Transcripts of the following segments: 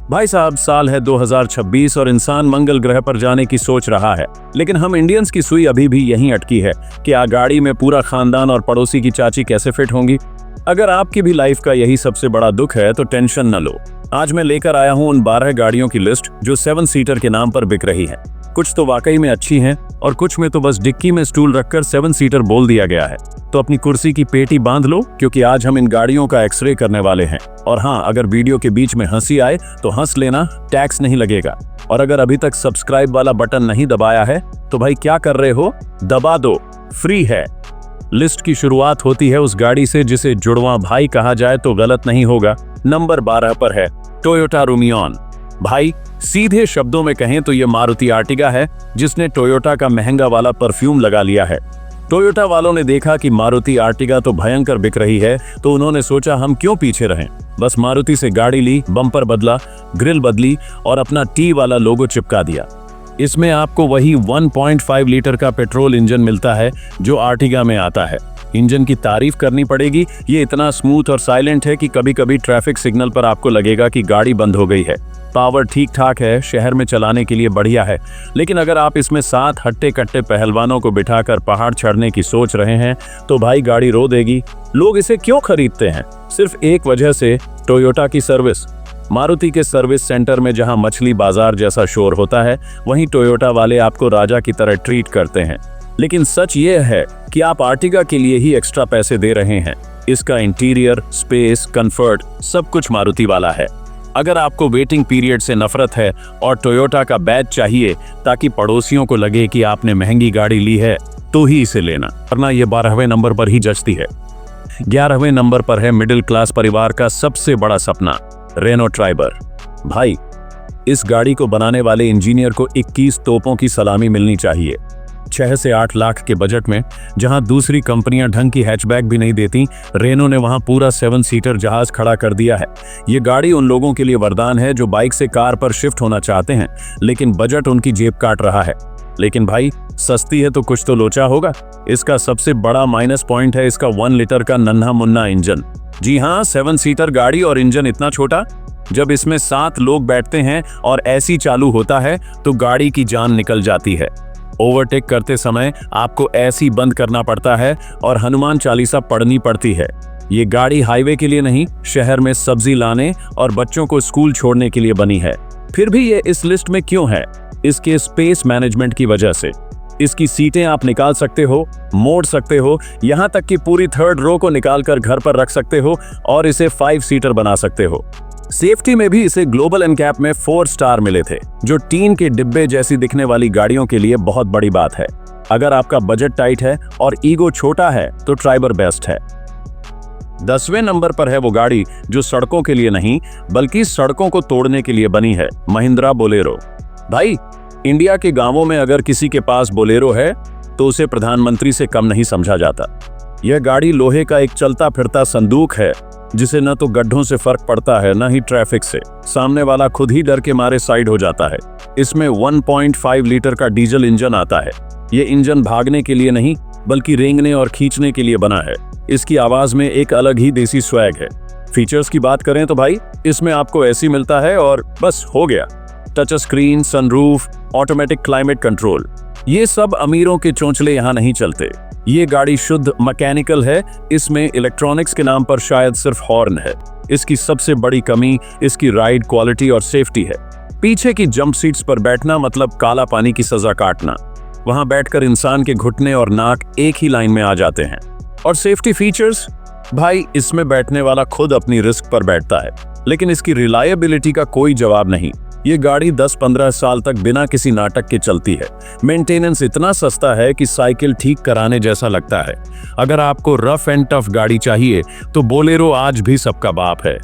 भाई साहब, साल है 2026 और इंसान मंगल ग्रह पर जाने की सोच रहा है, लेकिन हम इंडियंस की सुई अभी भी यहीं अटकी है कि आ गाड़ी में पूरा खानदान और पड़ोसी की चाची कैसे फिट होंगी। अगर आपकी भी लाइफ का यही सबसे बड़ा दुख है तो टेंशन न लो। आज मैं लेकर आया हूं उन 12 गाड़ियों की लिस्ट जो 7 सीटर के नाम पर बिक रही है। कुछ तो वाकई में अच्छी हैं और कुछ में तो बस डिक्की में स्टूल रखकर 7 सीटर बोल दिया गया है। तो अपनी कुर्सी की पेटी बांध लो, क्योंकि आज हम इन गाड़ियों का एक्सरे करने वाले हैं। और हाँ, अगर वीडियो के बीच में हंसी आए तो हंस लेना, टैक्स नहीं लगेगा। और अगर अभी तक सब्सक्राइब वाला बटन नहीं दबाया है तो भाई क्या कर रहे हो, दबा दो, फ्री है। लिस्ट की शुरुआत होती है उस गाड़ी से जिसे जुड़वा भाई कहा जाए तो गलत नहीं होगा। नंबर 12 पर है टोयोटा रूमियॉन। भाई सीधे शब्दों में कहें तो ये मारुति आर्टिगा है जिसने टोयोटा का महंगा वाला परफ्यूम लगा लिया है। टोयोटा वालों ने देखा कि मारुति आर्टिगा तो भयंकर बिक रही है, तो उन्होंने सोचा हम क्यों पीछे रहें। बस मारुति से गाड़ी ली, बम्पर बदला, ग्रिल बदली और अपना टी वाला लोगो चिपका दिया। इसमें आपको वही 1.5 लीटर का पेट्रोल इंजन मिलता है जो आर्टिगा में आता है। इंजन की तारीफ करनी पड़ेगी, ये इतना स्मूथ और साइलेंट है कि कभी कभी ट्रैफिक सिग्नल पर आपको लगेगा कि गाड़ी बंद हो गई है। पावर ठीक ठाक है, शहर में चलाने के लिए बढ़िया है। लेकिन अगर आप इसमें 7 हट्टे कट्टे पहलवानों को बिठाकर पहाड़ चढ़ने की सोच रहे हैं तो भाई गाड़ी रो देगी। लोग इसे क्यों खरीदते हैं? सिर्फ एक वजह से, टोयोटा की सर्विस। मारुति के सर्विस सेंटर में जहां मछली बाजार जैसा शोर होता है, वहीं टोयोटा वाले आपको राजा की तरह ट्रीट करते हैं। लेकिन सच ये है कि आप आर्टिगा के लिए ही एक्स्ट्रा पैसे दे रहे हैं। इसका इंटीरियर, स्पेस, कंफर्ट सब कुछ मारुति वाला है। अगर आपको वेटिंग पीरियड से नफरत है और टोयोटा का बैज चाहिए ताकि पड़ोसियों को लगे कि आपने महंगी गाड़ी ली है, तो ही इसे लेना, वरना ये 12वें नंबर पर ही जचती है। 11वें नंबर पर है मिडिल क्लास परिवार का सबसे बड़ा सपना, रेनो ट्राइबर। भाई इस गाड़ी को बनाने वाले इंजीनियर को 21 तोपों की सलामी मिलनी चाहिए। 6 से 8 लाख के बजट में जहां दूसरी कंपनियां ढंग की हैचबैक भी नहीं देती, रेनो ने वहां पूरा 7 सीटर जहाज खड़ा कर दिया है। ये गाड़ी उन लोगों के लिए वरदान है जो बाइक से कार पर शिफ्ट होना चाहते हैं, लेकिन बजट उनकी जेब काट रहा है। लेकिन भाई सस्ती है तो कुछ तो लोचा होगा। इसका सबसे बड़ा माइनस पॉइंट है इसका 1 लीटर का नन्हा मुन्ना इंजन। जी हाँ, 7 सीटर गाड़ी और इंजन इतना छोटा। जब इसमें 7 लोग बैठते हैं और ऐसी चालू होता है तो गाड़ी की जान निकल जाती है। ओवरटेक करते समय आपको ऐसी बंद करना पड़ता है और हनुमान चालीसा पढ़नी पड़ती है। ये गाड़ी हाईवे के लिए नहीं, शहर में सब्जी लाने और बच्चों को स्कूल छोड़ने के लिए बनी है। फिर भी ये इस लिस्ट में क्यों है? इसके स्पेस मैनेजमेंट की वजह से। इसकी सीटें आप निकाल सकते हो, मोड़ सकते हो, यहाँ तक कि पूरी 3rd रो को निकालकर घर पर रख सकते हो और इसे 5 सीटर बना सकते हो। सेफ्टी में भी इसे ग्लोबल एनकैप में 4 स्टार मिले थे, जो टीन के डिब्बे जैसी दिखने वाली गाड़ियों के लिए बहुत बड़ी बात है। अगर आपका बजट टाइट है और ईगो छोटा है तो ट्राइबर बेस्ट है। 10वें नंबर पर है वो गाड़ी जो सड़कों के लिए नहीं बल्कि सड़कों को तोड़ने के लिए बनी है, महिंद्रा बोलेरो। भाई इंडिया के गांवों में अगर किसी के पास बोलेरो है तो उसे प्रधानमंत्री से कम नहीं समझा जाता। यह गाड़ी लोहे का एक चलता फिरता संदूक है जिसे न तो गड्ढों से फर्क पड़ता है न ही ट्रैफिक से। सामने वाला खुद ही डर के मारे साइड हो जाता है। इसमें 1.5 लीटर का डीजल इंजन आता है। ये इंजन भागने के लिए नहीं बल्कि रेंगने और खींचने के लिए बना है। इसकी आवाज में एक अलग ही देसी स्वैग है। फीचर्स की बात करें तो भाई इसमें आपको एसी मिलता है और बस हो गया। Touch screen, sunroof, automatic climate control, ये सब अमीरों के चोंचले यहाँ नहीं चलते। ये गाड़ी शुद्ध मैकेनिकल है। इसमें इलेक्ट्रॉनिक्स के नाम पर शायद सिर्फ हॉर्न है। इसकी सबसे बड़ी कमी इसकी राइड क्वालिटी और सेफ्टी है। पीछे की जंप सीट्स पर बैठना मतलब काला पानी की सजा काटना। वहां बैठकर इंसान के घुटने और नाक एक ही लाइन में आ जाते हैं। और सेफ्टी फीचर्स, भाई इसमें बैठने वाला खुद अपनी रिस्क पर बैठता है, लेकिन इसकी रिलायबिलिटी का कोई जवाब नहीं। ये गाड़ी 10-15 साल तक बिना किसी नाटक के चलती है। मेंटेनेंस इतना सस्ता है कि साइकिल ठीक कराने जैसा लगता है। अगर आपको रफ एंड टफ गाड़ी चाहिए तो बोलेरो आज भी सबका बाप है।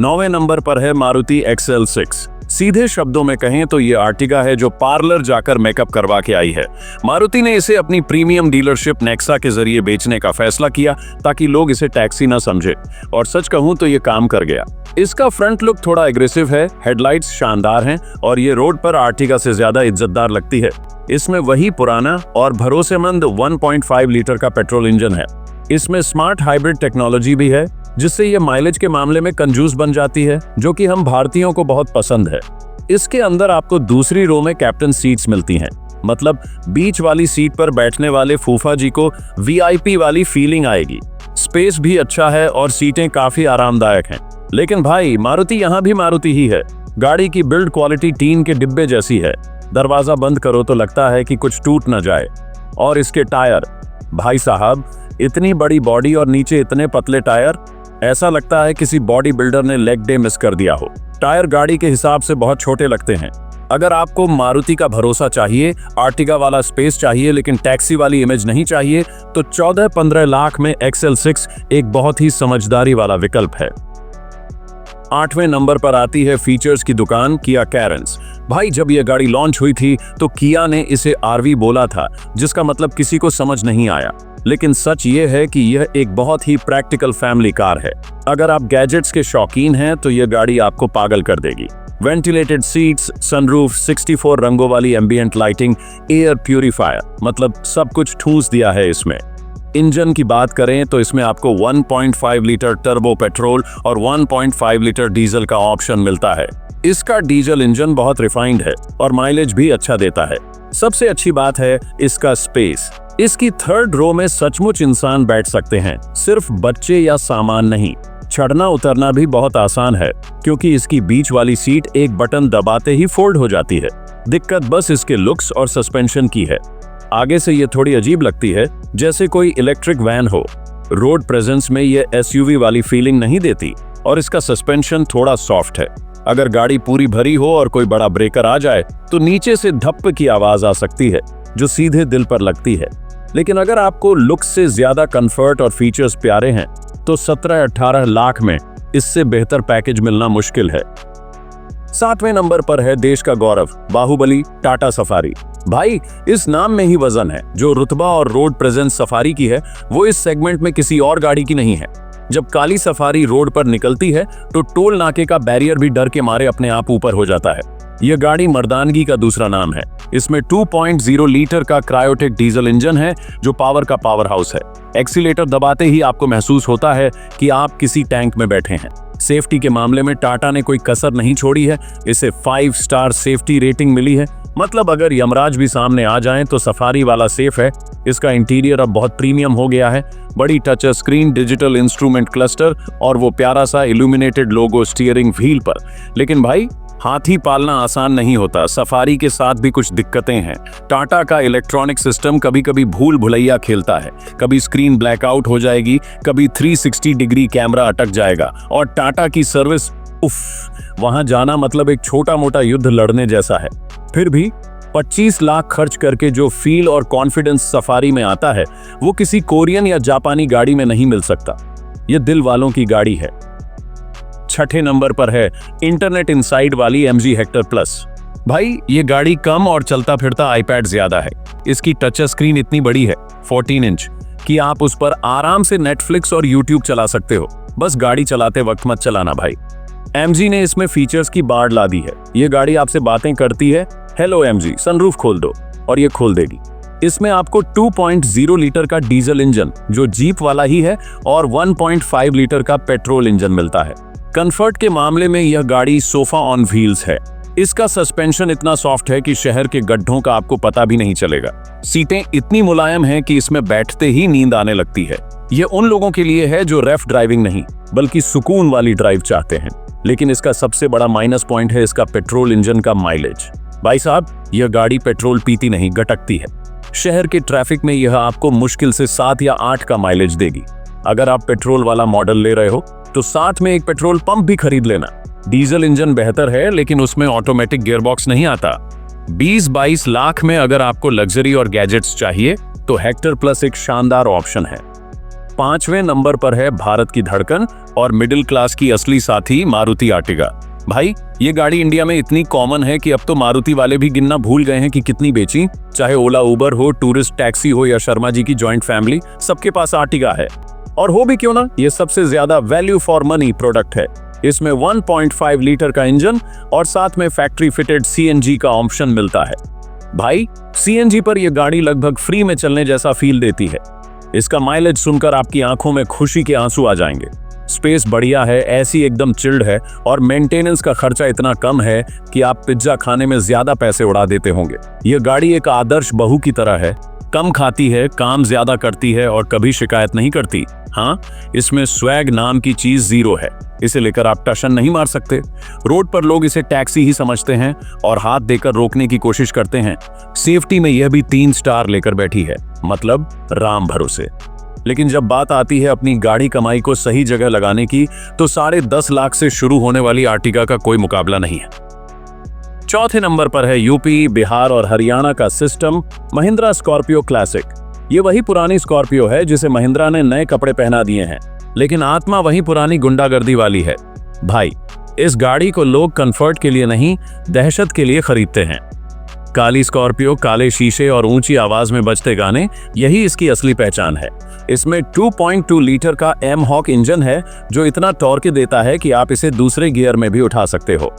9वें नंबर पर है मारुति XL6। सीधे शब्दों में कहें तो ये आर्टिगा है जो पार्लर जाकर मेकअप करवा के आई है। मारुति ने इसे अपनी प्रीमियम डीलरशिप नेक्सा के जरिए बेचने का फैसला किया ताकि लोग इसे टैक्सी ना समझे, और सच कहूं तो ये काम कर गया। इसका फ्रंट लुक थोड़ा एग्रेसिव है, हेडलाइट्स शानदार हैं और ये रोड पर आर्टिगा से ज्यादा इज्जतदार लगती है। इसमें वही पुराना और भरोसेमंद 1.5 लीटर का पेट्रोल इंजन है। इसमें स्मार्ट हाइब्रिड टेक्नोलॉजी भी है। जिससे ये माइलेज के मामले में कंजूस बन जाती है, जो कि हम भारतीयों को बहुत पसंद है। इसके अंदर आपको दूसरी रो में कैप्टन सीट्स मिलती हैं, मतलब बीच वाली सीट पर बैठने वाले फूफा जी को वीआईपी वाली फीलिंग आएगी। स्पेस भी अच्छा है और सीटें काफी आरामदायक हैं। लेकिन भाई मारुति यहाँ भी मारुति ही है। गाड़ी की बिल्ड क्वालिटी टीन के डिब्बे जैसी है। दरवाजा बंद करो तो लगता है कि कुछ टूट न जाए। और इसके टायर, भाई साहब, इतनी बड़ी बॉडी और नीचे इतने पतले टायर, ऐसा लगता है किसी बॉडी बिल्डर ने लेग डे मिस कर दिया हो। टायर गाड़ी के हिसाब से बहुत छोटे लगते हैं। अगर आपको मारुति का भरोसा चाहिए, आर्टिगा वाला स्पेस चाहिए लेकिन टैक्सी वाली इमेज नहीं चाहिए, तो 14-15 लाख में XL6 एक बहुत ही समझदारी वाला विकल्प है। 8वें नंबर पर आती है फीचर्स की दुकान किया कैरेंस। भाई जब यह गाड़ी लॉन्च हुई थी तो किया ने इसे आरवी बोला था, जिसका मतलब किसी को समझ नहीं आया। लेकिन सच ये है कि यह एक बहुत ही प्रैक्टिकल फैमिली कार है। अगर आप गैजेट्स के शौकीन हैं तो यह गाड़ी आपको पागल कर देगी। वेंटिलेटेड सीट्स, सनरूफ, 64 रंगों वाली एम्बिएंट लाइटिंग, एयर प्यूरिफायर, मतलब सब कुछ ठूस दिया है इसमें। इंजन की बात करें तो इसमें आपको 1.5 लीटर टर्बो पेट्रोल और 1.5 लीटर डीजल का ऑप्शन मिलता है। इसका डीजल इंजन बहुत रिफाइंड है और माइलेज भी अच्छा देता है। सबसे अच्छी बात है इसका स्पेस। इसकी थर्ड रो में सचमुच इंसान बैठ सकते हैं, सिर्फ बच्चे या सामान नहीं। चढ़ना उतरना भी बहुत आसान है क्योंकि इसकी बीच वाली सीट एक बटन दबाते ही फोल्ड हो जाती है। दिक्कत बस इसके लुक्स और सस्पेंशन की है। आगे से ये थोड़ी अजीब लगती है, जैसे कोई इलेक्ट्रिक वैन हो। रोड प्रेजेंस में ये एसयूवी वाली फीलिंग नहीं देती और इसका सस्पेंशन थोड़ा सॉफ्ट है। अगर गाड़ी पूरी भरी हो और कोई बड़ा ब्रेकर आ जाए तो नीचे से धप्प की आवाज आ सकती है, जो सीधे दिल पर लगती है। लेकिन अगर आपको लुक्स से ज्यादा कंफर्ट और फीचर्स प्यारे हैं तो 17-18 लाख में इससे बेहतर पैकेज मिलना मुश्किल है। 7वें नंबर पर है देश का गौरव, बाहुबली टाटा सफारी। भाई इस नाम में ही वजन है। जो रुतबा और रोड प्रेजेंस सफारी की है वो इस सेगमेंट में किसी और गाड़ी की नहीं है। जब काली सफारी रोड पर निकलती है तो टोल नाके का बैरियर भी डर के मारे अपने आप ऊपर हो जाता है। यह गाड़ी मर्दानगी का दूसरा नाम है। इसमें 2.0 लीटर का क्रायोटिक डीजल इंजन है जो पावर का पावर हाउस है। एक्सीलेटर दबाते ही आपको महसूस होता है कि आप किसी टैंक में बैठे हैं। सेफ्टी के मामले में टाटा ने कोई कसर नहीं छोड़ी है। इसे 5 स्टार सेफ्टी रेटिंग मिली है, मतलब अगर यमराज भी सामने आ जाएं तो सफारी वाला सेफ है। इसका इंटीरियर अब बहुत प्रीमियम हो गया है। बड़ी touch screen, digital instrument cluster और वो प्यारा सा इल्यूमिनेटेड लोगो स्टीयरिंग व्हील पर। लेकिन भाई हाथी पालना आसान नहीं होता। सफारी के साथ भी कुछ दिक्कतें हैं। टाटा का इलेक्ट्रॉनिक सिस्टम कभी कभी भूल भुलैया खेलता है। कभी स्क्रीन ब्लैकआउट हो जाएगी, कभी 360 डिग्री कैमरा अटक जाएगा। और टाटा की सर्विस, उफ, वहां जाना मतलब एक छोटा मोटा युद्ध लड़ने जैसा है। फिर भी 25 लाख खर्च करके जो फील और कॉन्फिडेंस सफारी में आता है वो किसी कोरियन या जापानी गाड़ी में नहीं मिल सकता। ये दिल वालों की गाड़ी है। 6ठे नंबर पर है इंटरनेट इनसाइड वाली MG हेक्टर प्लस। भाई ये गाड़ी कम और चलता फिरता आईपैड ज्यादा है। इसकी टच स्क्रीन इतनी बड़ी है 14 इंच कि आप उस पर आराम से नेटफ्लिक्स और यूट्यूब चला सकते हो। बस गाड़ी चलाते वक्त मत चलाना भाई। MG ने इसमें फीचर्स की बाढ़ ला दी है। ये गाड़ी आपसे बातें करती है, हेलो MG सनरूफ खोल दो, और ये खोल देगी। इसमें आपको 2.0 लीटर का डीजल इंजन जो जीप वाला ही है और 1.5 लीटर का पेट्रोल इंजन मिलता है। कंफर्ट के मामले में यह गाड़ी सोफा ऑन व्हील्स है। इसका सस्पेंशन इतना सॉफ्ट है कि शहर के गड्ढों का आपको पता भी नहीं चलेगा। सीटें इतनी मुलायम हैं कि इसमें बैठते ही नींद आने लगती है। यह उन लोगों के लिए है जो रफ ड्राइविंग नहीं बल्कि सुकून वाली ड्राइव चाहते हैं। लेकिन इसका सबसे बड़ा माइनस पॉइंट है इसका पेट्रोल इंजन का माइलेज। भाई साहब यह गाड़ी पेट्रोल पीती नहीं, गटकती है। शहर के ट्रैफिक में यह आपको मुश्किल से 7 या 8 का माइलेज देगी। अगर आप पेट्रोल वाला मॉडल ले रहे हो तो साथ में एक पेट्रोल पंप भी खरीद लेना। डीजल इंजन बेहतर है लेकिन उसमें ऑटोमेटिक गियरबॉक्स नहीं आता। 20-22 लाख में अगर आपको लग्जरी और गैजेट्स चाहिए तो हेक्टर प्लस एक शानदार ऑप्शन है। 5वें नंबर पर है भारत की धड़कन और मिडिल क्लास की असली साथी मारुति आर्टिगा। भाई ये गाड़ी इंडिया में इतनी कॉमन है कि अब तो मारुति वाले भी गिनना भूल गए हैं कि कितनी बेची। चाहे ओला उबर हो, टूरिस्ट टैक्सी हो या शर्मा जी की जॉइंट फैमिली, सबके पास आर्टिगा है। और हो भी क्यों ना, ये सबसे ज्यादा वैल्यू फॉर मनी प्रोडक्ट है। इसमें 1.5 लीटर का इंजन और साथ में फैक्ट्री फिटेड CNG का ऑप्शन मिलता है। भाई CNG पर यह गाड़ी लगभग फ्री में चलने जैसा फील देती है। इसका माइलेज सुनकर आपकी आंखों में खुशी के आंसू आ जाएंगे। स्पेस बढ़िया है, एसी एकदम चिल्ड है और मेंटेनेंस का खर्चा इतना कम है कि आप पिज्जा खाने में ज्यादा पैसे उड़ा देते होंगे। यह गाड़ी एक आदर्श बहू की तरह है, कम खाती है, काम ज्यादा करती है और कभी शिकायत नहीं करती। हाँ, इसमें स्वैग नाम की चीज जीरो है। इसे लेकर आप टशन नहीं मार सकते। रोड पर लोग इसे टैक्सी ही समझते हैं और हाथ देकर रोकने की कोशिश करते हैं। सेफ्टी में यह भी 3 स्टार लेकर बैठी है, मतलब राम भरोसे। लेकिन जब बात आती है अपनी गाड़ी कमाई को सही जगह लगाने की, तो 10.5 लाख से शुरू होने वाली आर्टिगा का कोई मुकाबला नहीं है। चौथे नंबर पर है यूपी, बिहार और हरियाणा का सिस्टम महिंद्रा स्कॉर्पियो क्लासिक। ये वही पुरानी स्कॉर्पियो है जिसे महिंद्रा ने नए कपड़े पहना दिए हैं, लेकिन आत्मा वही पुरानी गुंडागर्दी वाली है। भाई, इस गाड़ी को लोग कंफर्ट के लिए नहीं, दहशत के लिए खरीदते हैं। काली स्कॉर्पियो, काले शीशे और ऊंची आवाज में बजते गाने, यही इसकी असली पहचान है। इसमें 2.2 लीटर का M-Hawk इंजन है जो इतना टॉर्क देता है कि आप इसे दूसरे गियर में भी उठा सकते हो।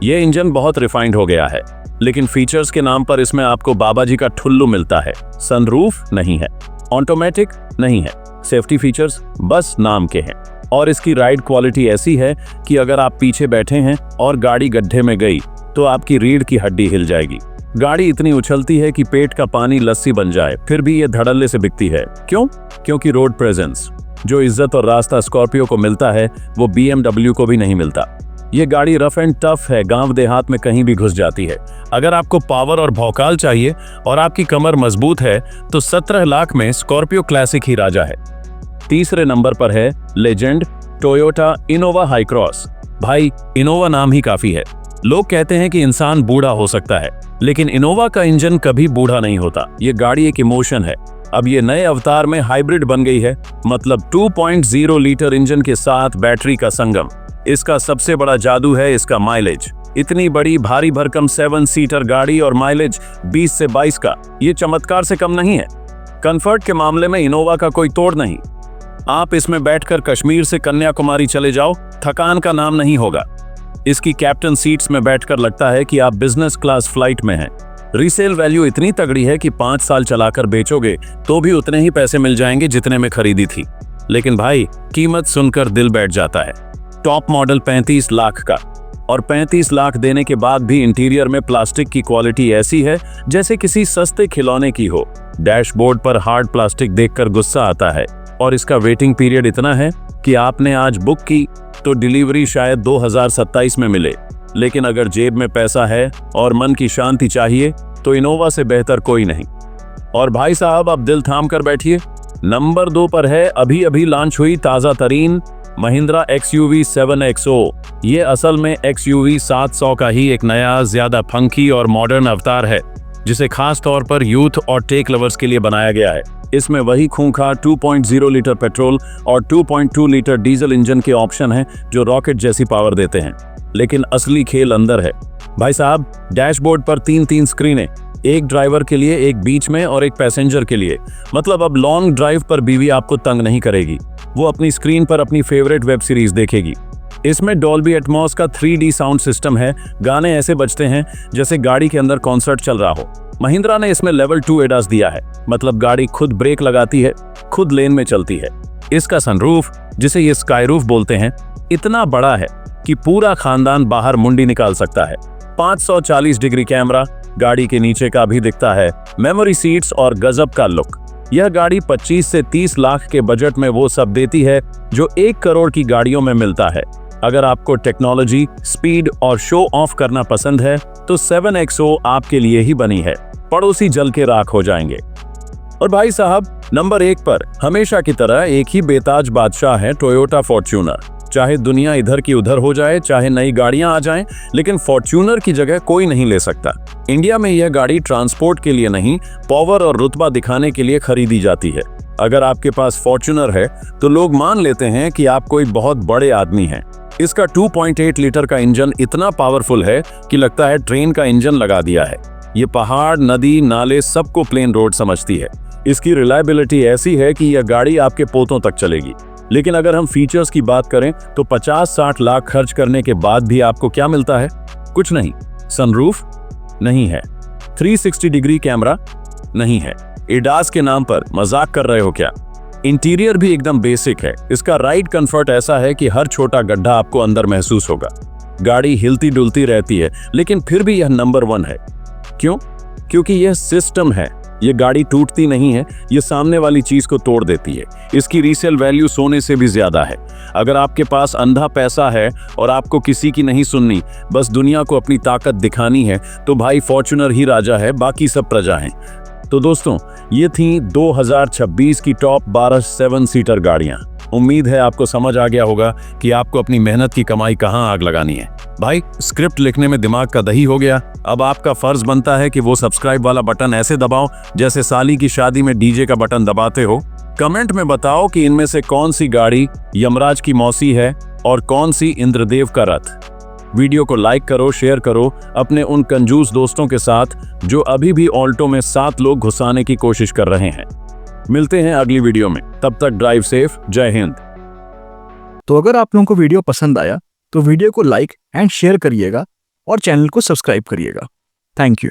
यह इंजन बहुत रिफाइंड हो गया है, लेकिन फीचर्स के नाम पर इसमें आपको बाबा जी का ठुल्लू मिलता है। सनरूफ नहीं है, ऑटोमेटिक नहीं है, सेफ्टी फीचर्स बस नाम के हैं। और इसकी राइड क्वालिटी ऐसी है कि अगर आप पीछे बैठे हैं और गाड़ी गड्ढे में गई तो आपकी रीढ़ की हड्डी हिल जाएगी। गाड़ी इतनी उछलती है कि पेट का पानी लस्सी बन जाए, फिर भी ये धड़ल्ले से बिकती है। क्यों? क्योंकि रोड प्रेजेंस, जो इज्जत और रास्ता स्कॉर्पियो को मिलता है, वो BMW को भी नहीं मिलता। ये गाड़ी रफ एंड टफ है, गांव देहात में कहीं भी घुस जाती है। अगर आपको पावर और भौकाल चाहिए और आपकी कमर मजबूत है, तो 17 लाख में स्कॉर्पियो क्लासिक ही राजा है। तीसरे नंबर पर है legend Toyota Innova high cross. भाई, इनोवा नाम ही काफी है। लोग कहते हैं कि इंसान बूढ़ा हो सकता है, लेकिन इनोवा का इंजन कभी बूढ़ा नहीं होता। ये गाड़ी एक इमोशन है। अब ये नए अवतार में हाइब्रिड बन गई है, मतलब 2.0 लीटर इंजन के साथ बैटरी का संगम। इसका सबसे बड़ा जादू है इसका माइलेज। इतनी बड़ी भारी भरकम 7 सीटर गाड़ी और माइलेज 20 से 22 का, ये चमत्कार से कम नहीं है। कंफर्ट के मामले में इनोवा का कोई तोड़ नहीं। आप इसमें बैठकर कश्मीर से कन्याकुमारी चले जाओ, थकान का नाम नहीं होगा। इसकी कैप्टन सीट्स में बैठकर लगता है कि आप बिजनेस क्लास फ्लाइट में हैं। रीसेल वैल्यू इतनी तगड़ी है कि 5 साल चलाकर बेचोगे तो भी उतने ही पैसे मिल जाएंगे जितने में खरीदी थी। लेकिन भाई, कीमत सुनकर दिल बैठ जाता है। टॉप मॉडल 35 लाख का, और 35 लाख देने के बाद भी इंटीरियर में प्लास्टिक की क्वालिटी ऐसी है जैसे किसी सस्ते खिलौने की हो। डैशबोर्ड पर हार्ड प्लास्टिक देखकर गुस्सा आता है। और इसका वेटिंग पीरियड इतना है कि आपने आज बुक की तो डिलीवरी शायद 2027 में मिले। लेकिन अगर जेब में पैसा है और मन की शांति चाहिए तो इनोवा से बेहतर कोई नहीं। और भाई साहब, अब दिल थाम कर बैठिए। नंबर 2 पर है अभी अभी लॉन्च हुई ताजा तरीन महिंद्रा XUV 7XO। ये असल में XUV 700 का ही एक नया, ज्यादा फंकी और मॉडर्न अवतार है, जिसे खास तौर पर यूथ और टेक लवर्स के लिए बनाया गया है। इसमें वही खूंखार 2.0 लीटर पेट्रोल और 2.2 लीटर डीजल इंजन के ऑप्शन हैं जो रॉकेट जैसी पावर देते हैं। लेकिन असली खेल अंदर है। भाई साहब, डैशबोर्ड पर 3 स्क्रीनें, एक ड्राइवर के लिए, एक बीच में और एक पैसेंजर के लिए। मतलब अब लॉन्ग ड्राइव पर बीवी आपको तंग नहीं करेगी, वो अपनी स्क्रीन पर अपनी फेवरेट वेब सीरीज देखेगी। इसमें डॉल्बी एटमॉस का 3D साउंड सिस्टम है। गाने ऐसे बजते हैं जैसे गाड़ी के अंदर कॉन्सर्ट चल रहा हो। महिंद्रा ने इसमें लेवल 2 ADAS दिया है, मतलब गाड़ी खुद ब्रेक लगाती है, खुद लेन में चलती है। इसका सनरूफ, जिसे ये स्काई रूफ बोलते हैं, इतना बड़ा है कि पूरा खानदान बाहर मुंडी निकाल सकता है। 540 डिग्री कैमरा गाड़ी के नीचे का भी दिखता है। मेमोरी सीट्स और गजब का लुक। यह गाड़ी 25 से 30 लाख के बजट में वो सब देती है जो 1 करोड़ की गाड़ियों में मिलता है। अगर आपको टेक्नोलॉजी, स्पीड और शो ऑफ करना पसंद है तो 7XO आपके लिए ही बनी है। पड़ोसी जल के राख हो जाएंगे। और भाई साहब, नंबर 1 पर हमेशा की तरह एक ही बेताज बादशाह है, टोयोटा फॉर्च्यूनर। चाहे दुनिया इधर की उधर हो जाए, चाहे नई गाड़ियां आ जाएं, लेकिन फॉर्च्यूनर की जगह कोई नहीं ले सकता। इंडिया में यह गाड़ी ट्रांसपोर्ट के लिए नहीं, पावर और रुतबा दिखाने के लिए खरीदी जाती है। अगर आपके पास फॉर्च्यूनर है तो लोग मान लेते हैं कि आप कोई बहुत बड़े आदमी हैं। इसका 2.8 लीटर का इंजन इतना पावरफुल है कि लगता है ट्रेन का इंजन लगा दिया है। ये पहाड़, नदी, नाले सबको प्लेन रोड समझती है। इसकी रिलायबिलिटी ऐसी है कि यह गाड़ी आपके पोतों तक चलेगी। लेकिन अगर हम फीचर्स की बात करें तो 50-60 लाख खर्च करने के बाद भी आपको क्या मिलता है? कुछ नहीं। सनरूफ नहीं है, 360 डिग्री कैमरा नहीं है। एडास के नाम पर मजाक कर रहे हो क्या? इंटीरियर भी एकदम बेसिक है। इसका राइड कंफर्ट ऐसा है कि हर छोटा गड्ढा आपको अंदर महसूस होगा। गाड़ी हिलती डुलती रहती है, लेकिन फिर भी यह नंबर 1 है। क्यों? क्योंकि यह सिस्टम है। ये गाड़ी टूटती नहीं है, ये सामने वाली चीज को तोड़ देती है। इसकी रीसेल वैल्यू सोने से भी ज्यादा है। अगर आपके पास अंधा पैसा है और आपको किसी की नहीं सुननी, बस दुनिया को अपनी ताकत दिखानी है, तो भाई फॉर्च्यूनर ही राजा है, बाकी सब प्रजा हैं। तो दोस्तों, ये थी 2026 की टॉप 12 7 सीटर गाड़ियां। उम्मीद है आपको समझ आ गया होगा कि आपको अपनी मेहनत की कमाई कहां आग लगानी है। भाई, स्क्रिप्ट लिखने में दिमाग का दही हो गया। अब आपका फर्ज बनता है कि वो सब्सक्राइब वाला बटन ऐसे दबाओ जैसे साली की शादी में डीजे का बटन दबाते हो। कमेंट में बताओ कि इनमें से कौन सी गाड़ी यमराज की मौसी है और कौन सी इंद्रदेव का रथ। वीडियो को लाइक करो, शेयर करो अपने उन कंजूस दोस्तों के साथ जो अभी भी ऑल्टो में 7 लोग घुसाने की कोशिश कर रहे हैं। मिलते हैं अगली वीडियो में, तब तक ड्राइव सेफ। जय हिंद। तो अगर आप लोगों को वीडियो पसंद आया तो वीडियो को लाइक एंड शेयर करिएगा और चैनल को सब्सक्राइब करिएगा। Thank you.